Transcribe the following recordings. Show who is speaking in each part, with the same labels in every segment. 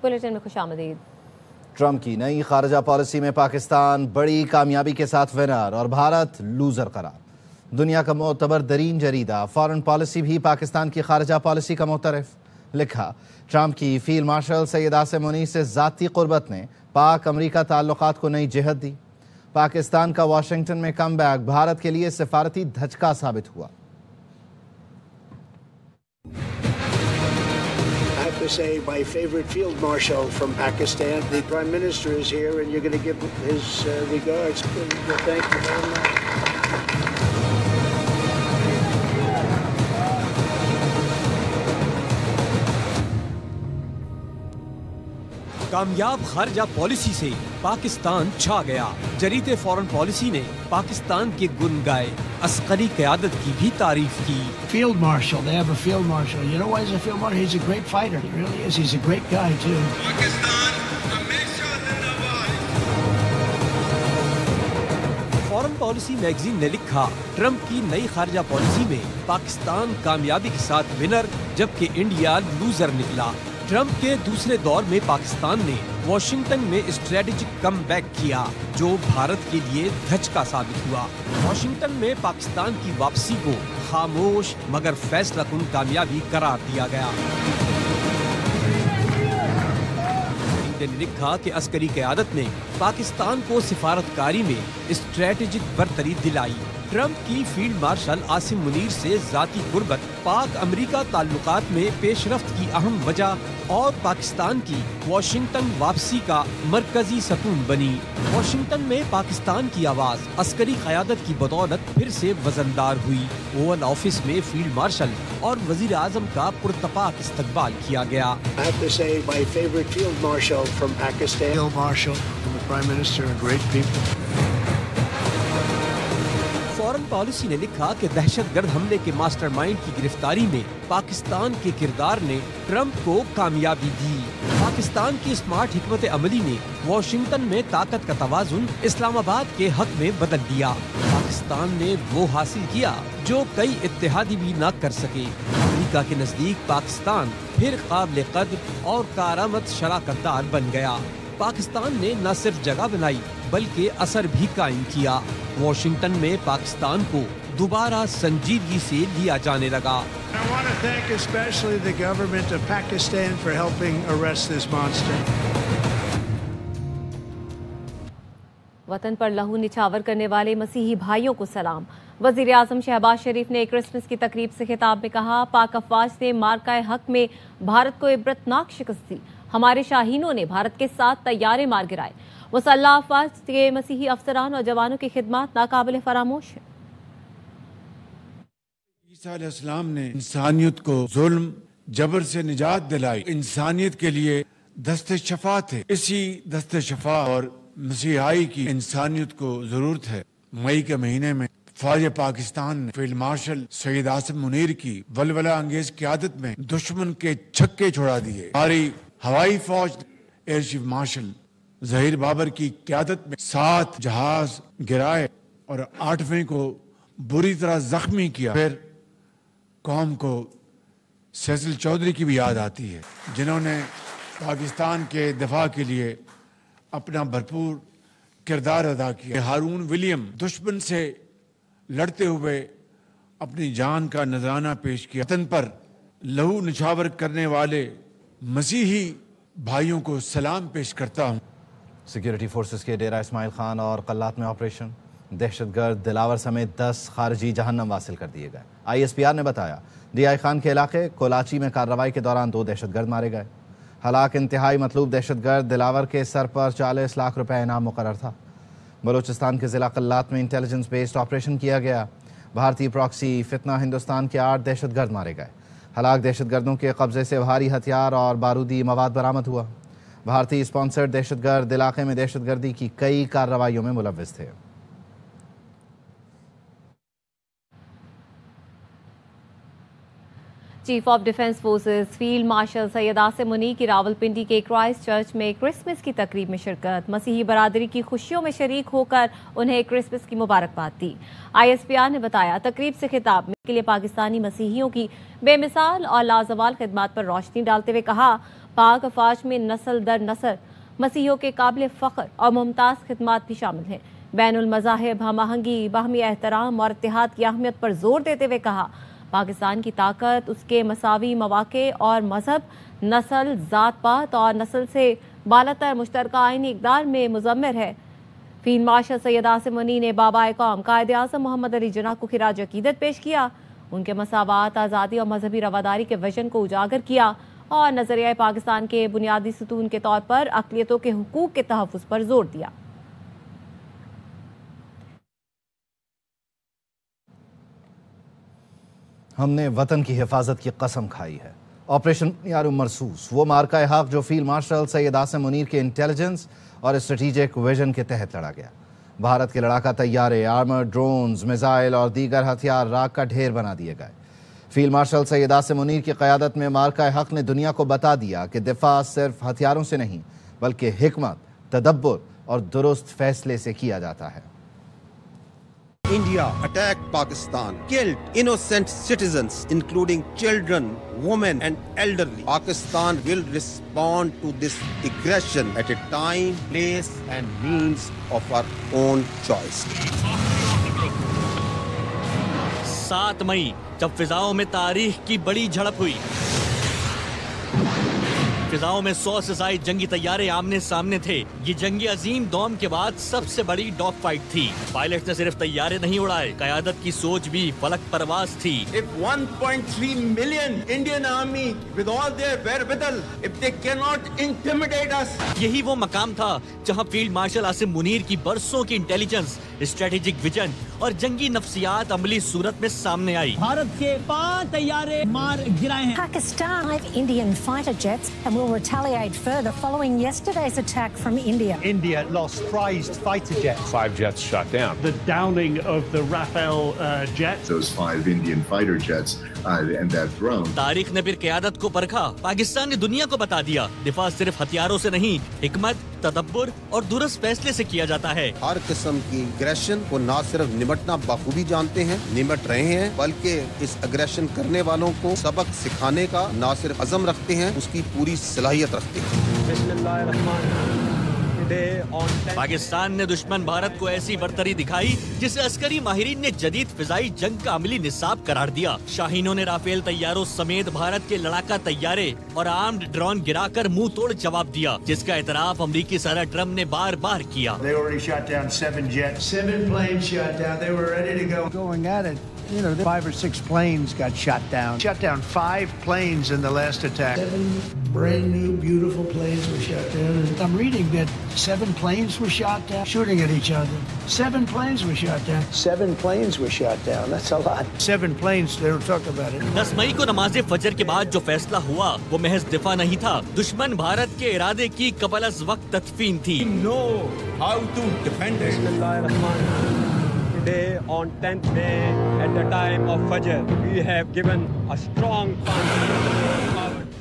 Speaker 1: Bulletin में खुशामदीद।
Speaker 2: Trump की नई खारजा पॉलिसी में पाकिस्तान बड़ी कामयाबी के साथ विनर और भारत लूजर करार। दुनिया का मोतबर तरीन जरीदा फॉरेन पॉलिसी भी पाकिस्तान की खारजा पॉलिसी का मोतरफ। लिखा, ट्रंप की फील्ड मार्शल सैयद आसिम मुनीर से ज़ाती कुर्बत ने पाक अमरीका ताल्लुकात को नई जिहत दी। पाकिस्तान का वाशिंगटन में कमबैक भारत के लिए सिफारती धचका साबित हुआ।
Speaker 3: To say my favorite field marshal from Pakistan, the Prime Minister is here, and you're going to give his regards. Thank you very much.
Speaker 4: कामयाब खारजा पॉलिसी से पाकिस्तान छा गया। जरीदे फॉरेन पॉलिसी ने पाकिस्तान के गुण गाए, अस्करी क़यादत की भी तारीफ की।
Speaker 3: Field marshal, they have a field marshal. You know why he's a field marshal? He's a great fighter. He really is. He's a great guy too.
Speaker 4: Foreign policy magazine ने लिखा, ट्रंप की नई खारजा पॉलिसी में पाकिस्तान कामयाबी के साथ winner जबकि India loser निकला। ट्रंप के दूसरे दौर में पाकिस्तान ने वॉशिंगटन में स्ट्रेटेजिक कमबैक किया जो भारत के लिए धचका साबित हुआ। वॉशिंगटन में पाकिस्तान की वापसी को खामोश मगर फैसलाकुन कामयाबी करार दिया गया। ने लिखा कि अस्करी क़यादत ने पाकिस्तान को सिफारतकारी में स्ट्रेटेजिक बरतरी दिलाई। ट्रंप की फील्ड मार्शल आसिम मुनीर से ज़ाती कुर्बत पाक अमरीका ताल्लुकात में पेशरफ्त की अहम वजह और पाकिस्तान की वॉशिंगटन वापसी का मरकजी सतून बनी। वॉशिंगटन में पाकिस्तान की आवाज़ अस्करी क़यादत की बदौलत फिर से वजनदार हुई। ओवल ऑफिस में फील्ड मार्शल और वजीर आजम का पुरतपाक इस्तकबाल किया गया। फॉरेन पॉलिसी ने लिखा कि दहशतगर्द हमले के मास्टरमाइंड की गिरफ्तारी में पाकिस्तान के किरदार ने ट्रंप को कामयाबी दी। पाकिस्तान की स्मार्ट हिकमत अमली ने वॉशिंगटन में ताकत का तवाजुन इस्लामाबाद के हक में बदल दिया। पाकिस्तान ने वो हासिल किया जो कई इत्तेहादी भी न कर सके। अमरीका के नजदीक पाकिस्तान फिर काबिल कद्र और कारामद शराकतदार बन गया। पाकिस्तान ने न सिर्फ जगह बनाई बल्कि असर भी कायम किया। वॉशिंगटन में पाकिस्तान को दोबारा संजीदगी से लिया जाने लगा।
Speaker 3: I want to thank especially the government of Pakistan for helping arrest this monster.
Speaker 1: वतन पर लहू निछावर करने वाले मसीही भाइयों को सलाम। वजीर आजम शहबाज शरीफ ने क्रिसमस की तकरीब से खिताब में कहा, पाक अफवाज ने मार्का हक में भारत को इबरतनाक शिकस्त दी। हमारे शाहीनों ने भारत के साथ तैयारे मार गिराए। मुसल्लह अफवाज के मसीही अफसरान और जवानों की खिदमत नाकाबिल फरामोश है।
Speaker 5: ईसा अलैहिस्सलाम ने इंसानियत को जुल्म जबर से निजात दिलाई। इंसानियत के लिए दस्ते शफा थे। इसी दस्ते शफा और मसीहाई की इंसानियत को जरूरत है। मई के महीने में फौज पाकिस्तान ने फील्ड मार्शल सैयद आसिम मुनीर की वलवला अंगेज क़यादत में दुश्मन के छक्के छुड़ा दिए। हमारी हवाई फौज air chief marshal Zaheer Babar की क़यादत में 7 जहाज गिराए और 8वें को बुरी तरह जख्मी किया। फिर कौम को सैसिल चौधरी की भी याद आती है जिन्होंने पाकिस्तान के दिफा के लिए अपना भरपूर किरदार अदा किया। हारून विलियम दुश्मन से लड़ते हुए अपनी जान का नजराना पेश किया। वतन पर लहू निछावर करने वाले मसीही भाइयों को सलाम पेश करता हूँ।
Speaker 2: सिक्योरिटी फोर्सेस के डेरा इस्माइल खान और कल्लात में ऑपरेशन। दहशतगर्द दिलावर समेत 10 खारजी जहन्नम वासिल कर दिए गए। ISPR ने बताया, DI खान के इलाके कोलाची में कार्रवाई के दौरान 2 दहशतगर्द मारे गए। हलाक इंतहाई मतलूब दहशतगर्द दिलावर के सर पर 40 लाख रुपए इनाम मुकर्रर था। बलूचिस्तान के जिला कल्लात में इंटेलिजेंस बेस्ड ऑपरेशन किया गया। भारतीय प्रॉक्सी फितना हिंदुस्तान के 8 दहशतगर्द मारे गए। हलाक दहशतगर्दों के कब्जे से भारी हथियार और बारूदी मवाद बरामद हुआ। भारतीय स्पॉन्सर्ड दहशतगर्द इलाके में दहशतगर्दी की कई कार्रवाइयों में मुलव्विस थे।
Speaker 1: Chief of defence forces field marshal Syed Asim Munir की रावलपिंडी के क्राइस्ट चर्च में क्रिसमस की तकरीब में शिरकत। मसीही बरादरी की खुशियों में शरीक होकर उन्हें क्रिसमस की मुबारकबाद दी। ISPR ने बताया, तकरीब से खिताब में के लिए पाकिस्तानी मसीहियों की बेमिसाल और लाजवाल खिदमात पर रोशनी डालते हुए कहा, पाक अफवाज में नस्ल दर नस्ल मसीहियों के काबिल फ़ख्र और मुमताज़ खिदमात भी शामिल हैं। बैनुल मज़ाहिब हमआहंगी, बाहमी एहतराम और इत्तेहाद की अहमियत पर जोर देते हुए कहा, पाकिस्तान की ताकत उसके मसावी मौक़े और मजहब, नस्ल, ज़ात पात और नस्ल से बालातर मुश्तरका आईनी इक़दार में मुज़म्मिर है। फील्ड मार्शल सैयद आसिम मुनीर ने बाबाए कौम कायदे आज़म मोहम्मद अली जिन्ना को खिराज अकीदत पेश किया। उनके मसावात, आज़ादी और मजहबी रवादारी के विजन को उजागर किया और नजरिया पाकिस्तान के बुनियादी सतून के तौर पर अक़लियतों के हुकूक के तहफ़्फ़ुज़ पर जोर दिया।
Speaker 2: हमने वतन की हिफाजत की कसम खाई है। ऑपरेशन यार मरसूस, वो मार्का हक जो फील्ड मार्शल सैयद आसिम मुनीर के इंटेलिजेंस और स्ट्रेटेजिक विजन के तहत लड़ा गया। भारत के लड़ाका तैयारे, आर्मर ड्रोन्स, मिसाइल और दीगर हथियार राख का ढेर बना दिए गए। फील्ड मार्शल सैयद आसिम मुनीर की क़यादत में मार्का हक ने दुनिया को बता दिया कि दिफा सिर्फ हथियारों से नहीं बल्कि हिकमत, तदब्बुर और दुरुस्त फैसले से किया जाता है।
Speaker 6: India attacked Pakistan, killed innocent citizens, including children, women and elderly. Pakistan will respond to this aggression at a time, place and means of our own choice.
Speaker 7: 7 मई जब फिजाओं में तारीख की बड़ी झड़प हुई, फिजाओं में 100 से ज़ायद जंगी तैयारे आमने सामने थे। ये जंगी अजीम दौम के बाद सबसे बड़ी डॉग फाइट थी। पायलट ने सिर्फ तैयारे नहीं उड़ाए, क़यादत की सोच भी फलक परवाज थी।
Speaker 6: If 1.3 million Indian army with all their wherewithal, if they cannot intimidate us,
Speaker 7: यही वो मकाम था जहां फील्ड मार्शल आसिम मुनीर की बरसों की इंटेलिजेंस, स्ट्रेटेजिक विजन और जंगी नफ्सियात अमली सूरत में सामने आई।
Speaker 8: भारत के 5 तैयारे मार गिराए हैं।
Speaker 9: Pakistan 5 Indian fighter jets and will retaliate further following yesterday's attack from India.
Speaker 10: India lost prized fighter jets.
Speaker 11: 5 jets shot down.
Speaker 10: The downing of the Rafale jet.
Speaker 12: Those 5 Indian fighter jets and that drone.
Speaker 7: तारीख ने फिर क़यादत को परखा। पाकिस्तान ने दुनिया को बता दिया, दिफा सिर्फ हथियारों से नहीं, हिकमत, तदब्बुर और दुरुस्त फैसले से किया जाता है।
Speaker 6: हर किस्म की अग्रेशन को न सिर्फ निमटना बखूबी जानते हैं, निमट रहे हैं, बल्कि इस अग्रेशन करने वालों को सबक सिखाने का न सिर्फ अज़म रखते हैं, उसकी पूरी सलाहियत रखते हैं।
Speaker 7: पाकिस्तान ने दुश्मन भारत को ऐसी बर्तरी दिखाई जिसे अस्करी माहिरीन ने जदीद फिजाई जंग का अमली निसाब करार दिया। शाहीनों ने राफेल तैयारों समेत भारत के लड़ाका तैयारे और आर्म्ड ड्रोन गिराकर मुंह तोड़ जवाब दिया, जिसका एतराफ अमरीकी सदर ट्रम्प ने बार बार किया।
Speaker 3: They already shot down 7 jets. 7 planes shot down. They were ready to go. Going at it. You know, 5 or 6 planes got shot down. Shot down 5 planes in the last attack. 7 brand new, beautiful planes were shot down. And I'm reading that 7 planes were shot down, shooting at each other. 7 planes were shot down. 7 planes were shot down. That's a lot. 7 planes. They were talking about it.
Speaker 7: 10 मई को नमाज फजर के बाद जो फैसला हुआ वो महज दिफा नहीं था, दुश्मन भारत के इरादे की कबल अज़ वक्त तदफीन थी।
Speaker 6: Know how to defend it.
Speaker 13: Today on 10th May at the time of Fajr, we have given a strong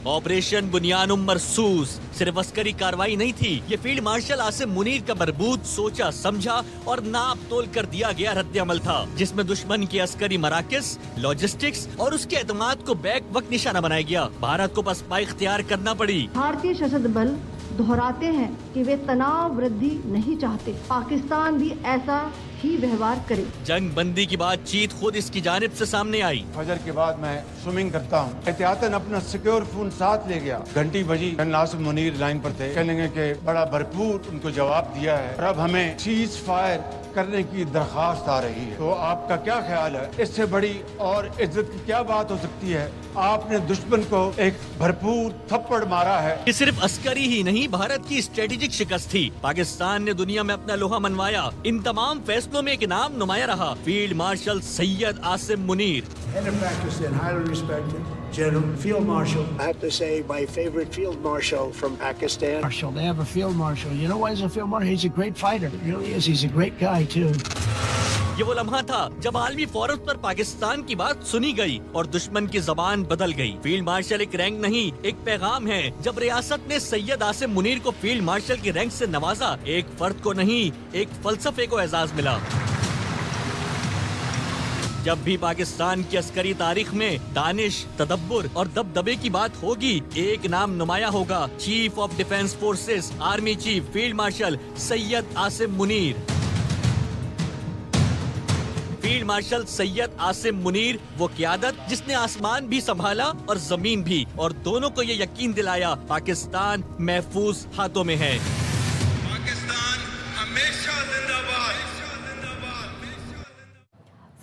Speaker 7: operation Bunyan Marsoos सिर्फ अस्करी कार्रवाई नहीं थी, ये फील्ड मार्शल आसिम मुनीर का मरबूत, सोचा, समझा और नाप तोल कर दिया गया रद्द अमल था, जिसमें दुश्मन की अस्करी मराकज़, लॉजिस्टिक्स और उसके एतमाद को बैक वक्त निशाना बनाया गया। भारत को पसपा इख्तियार करना पड़ी।
Speaker 14: भारतीय सशस्त्र बल दोहराते हैं कि वे तनाव वृद्धि नहीं चाहते। पाकिस्तान भी ऐसा ही व्यवहार करे।
Speaker 7: जंग बंदी की बातचीत खुद इसकी जानिब से सामने आई।
Speaker 5: फजर के बाद मैं स्विमिंग करता हूँ, एहतियातन अपना सिक्योर फोन साथ ले गया। घंटी बजी, आसिम मुनीर लाइन पर थे, कहने के बड़ा भरपूर उनको जवाब दिया है और अब हमें सीज फायर करने की दरखास्त आ रही है। तो आपका क्या ख्याल है, इससे बड़ी और इज्जत की क्या बात हो सकती है? आपने दुश्मन को एक भरपूर थप्पड़ मारा है।
Speaker 7: ये सिर्फ अस्करी ही नहीं, भारत की स्ट्रेटेजिक शिकस्त थी। पाकिस्तान ने दुनिया में अपना लोहा मनवाया। इन तमाम फैसलों में एक नाम नुमाया रहा, field marshal Syed Asim Munir.
Speaker 3: Head of Pakistan, highly respected General Field Marshal. I have to say, my favorite Field Marshal from Pakistan.
Speaker 15: Marshal, they have a Field Marshal. You know why he's a Field Marshal? He's a great fighter. He really is. He's a great guy too.
Speaker 7: ये वो लम्हा था जब आलमी forum पर पाकिस्तान की बात सुनी गई और दुश्मन की जबान बदल गई। फील्ड मार्शल एक रैंक नहीं, एक पैगाम है। जब रियासत ने सैयद आसिम मुनीर को फील्ड मार्शल की रैंक से नवाजा, एक फर्द को नहीं, एक फलसफे को एजाज मिला। जब भी पाकिस्तान की अस्करी तारीख में दानिश, तदब्बुर और दबदबे की बात होगी, एक नाम नुमाया होगा, chief of defence forces, army chief field marshal Syed Asim Munir. Field marshal Syed Asim Munir, वो क़यादत जिसने आसमान भी संभाला और जमीन भी, और दोनों को ये यकीन दिलाया पाकिस्तान महफूज हाथों में है।
Speaker 11: पाकिस्तान हमेशा जिंदाबाद।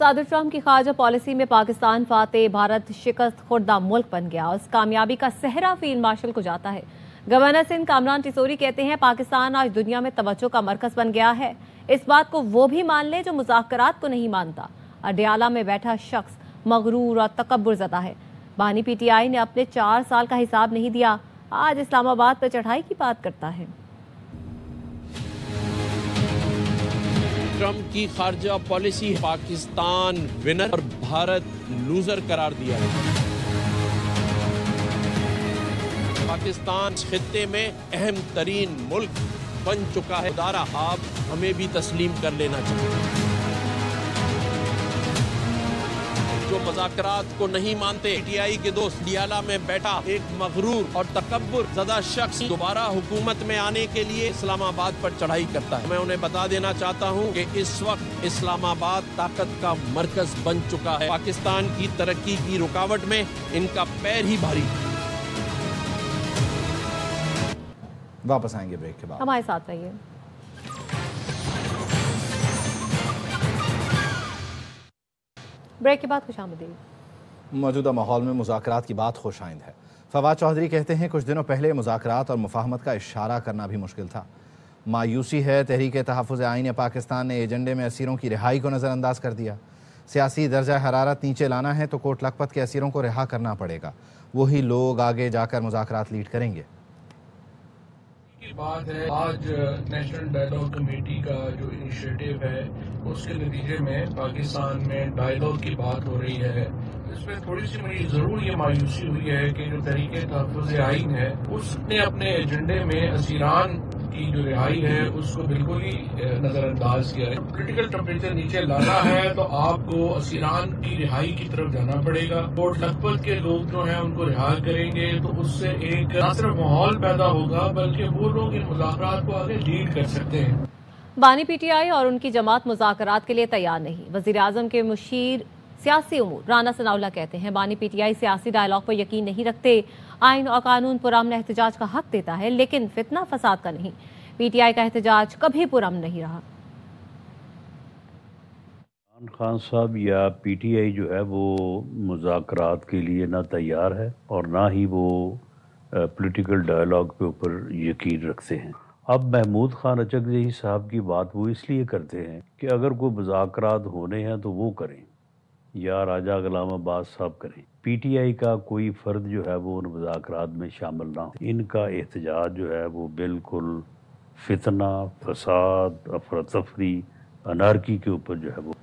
Speaker 1: सदर ट्रंप की खारजा पॉलिसी में पाकिस्तान फातेह, भारत शिकस्त खुर्दा मुल्क बन गया। उस कामयाबी का सेहरा फील्ड मार्शल को जाता है। गवर्नर सिंध कामरान टिसोरी कहते हैं पाकिस्तान आज दुनिया में तवज्जो का मरकज बन गया है। इस बात को वो भी मान ले जो मुज़ाकरात को नहीं मानता। अडयाला में बैठा शख्स मगरूर और तकब्बुर ज़दा है। बानी पीटीआई ने अपने 4 साल का हिसाब नहीं दिया, आज इस्लामाबाद पर चढ़ाई की बात करता है।
Speaker 15: ट्रंप की खारजा पॉलिसी पाकिस्तान विनर और भारत लूजर करार दिया है। पाकिस्तान खित्ते में अहम तरीन मुल्क बन चुका है। दारा आप हमें भी तस्लीम कर लेना चाहिए। जो मुज़ाकरात को नहीं मानते, पीटीआई के दोस्त अडयाला में बैठा एक मगरूर और तकब्बुर ज़दा शख्स दोबारा हुकूमत में आने के लिए इस्लामाबाद पर चढ़ाई करता है। मैं उन्हें बता देना चाहता हूं कि इस वक्त इस्लामाबाद ताकत का मरकज बन चुका है। पाकिस्तान की तरक्की की रुकावट में इनका पैर ही भारी।
Speaker 2: वापस आएंगे ब्रेक के बाद,
Speaker 1: हमारे साथ रहिए। ब्रेक के बाद खुशामदीद।
Speaker 2: मौजूदा माहौल में मुज़ाकरात की बात खुशाइंद है। फवाद चौधरी कहते हैं कुछ दिनों पहले मुज़ाकरात और मुफाहमत का इशारा करना भी मुश्किल था। मायूसी है तहरीक तहफ़्फ़ुज़ आईन पाकिस्तान ने एजेंडे में असीरों की रिहाई को नज़रअंदाज कर दिया। सियासी दर्जा हरारत नीचे लाना है तो कोट लखपत के असीरों को रिहा करना पड़ेगा। वही लोग आगे जाकर मुज़ाकरात लीड करेंगे।
Speaker 16: बात है आज नेशनल डायलॉग कमेटी का जो इनिशिएटिव है उसके नतीजे में पाकिस्तान में डायलॉग की बात हो रही है। इसमें थोड़ी सी मुझे जरूर ये मायूसी हुई है कि जो तहरीके तहफ़्फ़ुज़ आईन है उसने अपने एजेंडे में असीरान की जो रिहाई है उसको बिल्कुल ही नजरअंदाज किया है। पॉलिटिकल टेम्परेचर नीचे लाना है तो आपको असीरान की रिहाई की तरफ जाना पड़ेगा। कोट लखपत के लोग जो हैं उनको रिहा करेंगे तो उससे एक न सिर्फ माहौल पैदा होगा बल्कि वो लोग इन मुज़ाकरात को आगे लीड कर सकते हैं।
Speaker 1: बानी पीटीआई और उनकी जमात मुज़ाकरात के लिए तैयार नहीं। वज़ीर आज़म के मुशीर सियासी उमूर राना सनाउल्लाह कहते हैं बानी पीटीआई सियासी डायलॉग पर यकीन नहीं रखते। आइन और कानून पुरअमन एहतजाज का हक देता है लेकिन फितना फसाद का नहीं। पीटीआई का एहतजाज कभी पुरअमन नहीं रहा।
Speaker 17: इमरान खान साहब या पीटीआई जो है वो मुज़ाकरात के लिए ना तैयार है और ना ही वो पॉलिटिकल डायलॉग के ऊपर यकीन रखते हैं। अब महमूद खान अचकज़ई साहब की बात वो इसलिए करते हैं कि अगर कोई मुज़ाकरात होने हैं तो वो करें या राजा गुलाम अब्बास साहब करें। पीटीआई का कोई फ़र्द जो है वो उन मुज़ाकरात में शामिल ना हो। इनका एहतजाज जो है वो बिल्कुल फितना, फसाद, अफरा-तफरी, अनारकी के ऊपर जो है वो।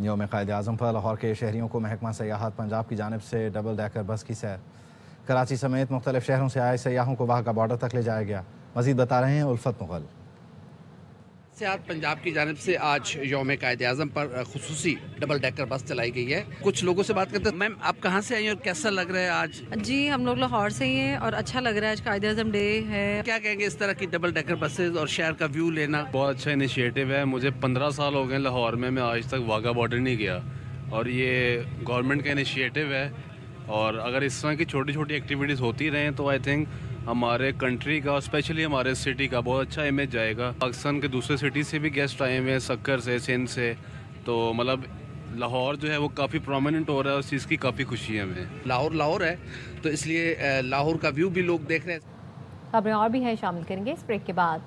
Speaker 2: यौम क़ायद-ए-आज़म पर लाहौर के शहरियों को महकमा सयाहत पंजाब की जानिब से डबल डेकर बस की सैर। कराची समेत मुख्तलिफ शहरों से आए सयाहों को वहाँ का बॉर्डर तक ले जाया गया। मज़ीद बता रहे हैं उल्फत मुग़ल।
Speaker 18: सियाहत पंजाब की जानिब से आज यौम क़ायद-ए-आज़म पर खुसूसी डबल डेकर बस चलाई गई है। कुछ लोगों से बात करते हैं। मैम आप कहाँ से आई हैं और कैसा लग रहा है आज?
Speaker 19: जी हम लोग लाहौर से ही हैं और अच्छा लग रहा है। आज क़ायद-ए-आज़म डे है।
Speaker 18: क्या कहेंगे इस तरह की डबल डेकर बसेज और शहर का व्यू लेना?
Speaker 20: बहुत अच्छा इनिशिएटिव है। मुझे 15 साल हो गए लाहौर में, मैं आज तक वाघा बॉर्डर नहीं गया और ये गवर्नमेंट का इनिशिएटिव है और अगर इस तरह की छोटी छोटी एक्टिविटीज़ होती रहें तो आई थिंक हमारे कंट्री का और स्पेशली हमारे सिटी का बहुत अच्छा इमेज जाएगा। पाकिस्तान के दूसरे सिटी से भी गेस्ट आए हुए हैं, सक्कर से, सिंध से, तो मतलब लाहौर जो है वो काफ़ी प्रोमिनेंट हो रहा है। उस चीज़ की काफ़ी खुशी है हमें।
Speaker 18: लाहौर है तो इसलिए लाहौर का व्यू भी लोग देख रहे हैं।
Speaker 1: खबरें और भी हैं, शामिल करेंगे इस ब्रेक के बाद।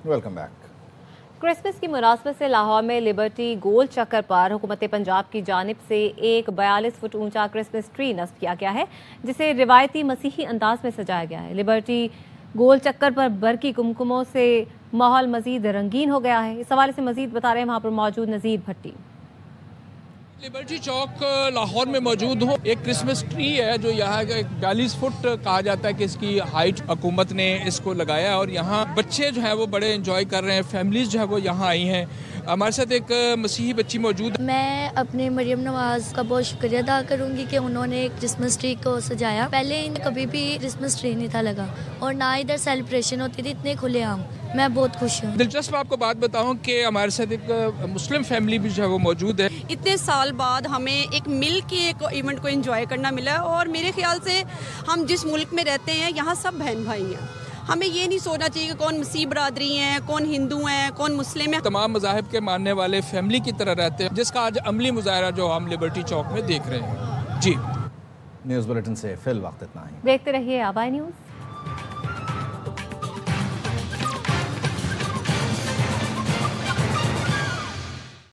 Speaker 2: Welcome back.
Speaker 1: क्रिसमस की मुनासबत से लाहौर में लिबर्टी गोल चक्कर पर हुकूमत पंजाब की जानिब से एक 42 फुट ऊंचा क्रिसमस ट्री नस्ब किया गया है जिसे रिवायती मसीही अंदाज में सजाया गया है। लिबर्टी गोल चक्कर पर बरकी कुमकुमों से माहौल मजीद रंगीन हो गया है। इस हवाले से मजीद बता रहे हैं वहाँ पर मौजूद नजीर भट्टी।
Speaker 21: लिबर्टी चौक लाहौर में मौजूद हूँ। एक क्रिसमस ट्री है जो यहाँ का 42 फुट कहा जाता है कि इसकी हाइट हुकूमत ने इसको लगाया है और यहाँ बच्चे जो है वो बड़े एंजॉय कर रहे हैं। फैमिलीज जो है वो यहाँ आई हैं। हमारे साथ एक मसीही बच्ची मौजूद है।
Speaker 22: मैं अपने मरियम नवाज का बहुत शुक्रिया अदा करूंगी कि उन्होंने क्रिसमस ट्री को सजाया। पहले कभी भी क्रिसमस ट्री नहीं था लगा और ना इधर सेलिब्रेशन होती थी इतने खुलेआम। मैं बहुत खुश हूँ।
Speaker 21: दिलचस्प आपको बात बताऊं कि हमारे साथ एक मुस्लिम फैमिली भी जो है वो मौजूद है।
Speaker 23: इतने साल बाद हमें एक मिल के एक इवेंट को एंजॉय करना मिला और मेरे ख्याल से हम जिस मुल्क में रहते हैं यहाँ सब बहन भाई हैं। हमें ये नहीं सोचना चाहिए कि कौन मसीह बरादरी हैं, कौन हिंदू हैं, कौन मुस्लिम है। तमाम मज़ाहिब के मानने वाले फैमिली की तरह रहते हैं, जिसका आज अमली मुजाहरा जो हम लिबर्टी चौक में देख रहे हैं। जी,
Speaker 2: न्यूज़ बुलेटिन से फिल वक्त इतना ही।
Speaker 1: देखते रहिए आबाई न्यूज़।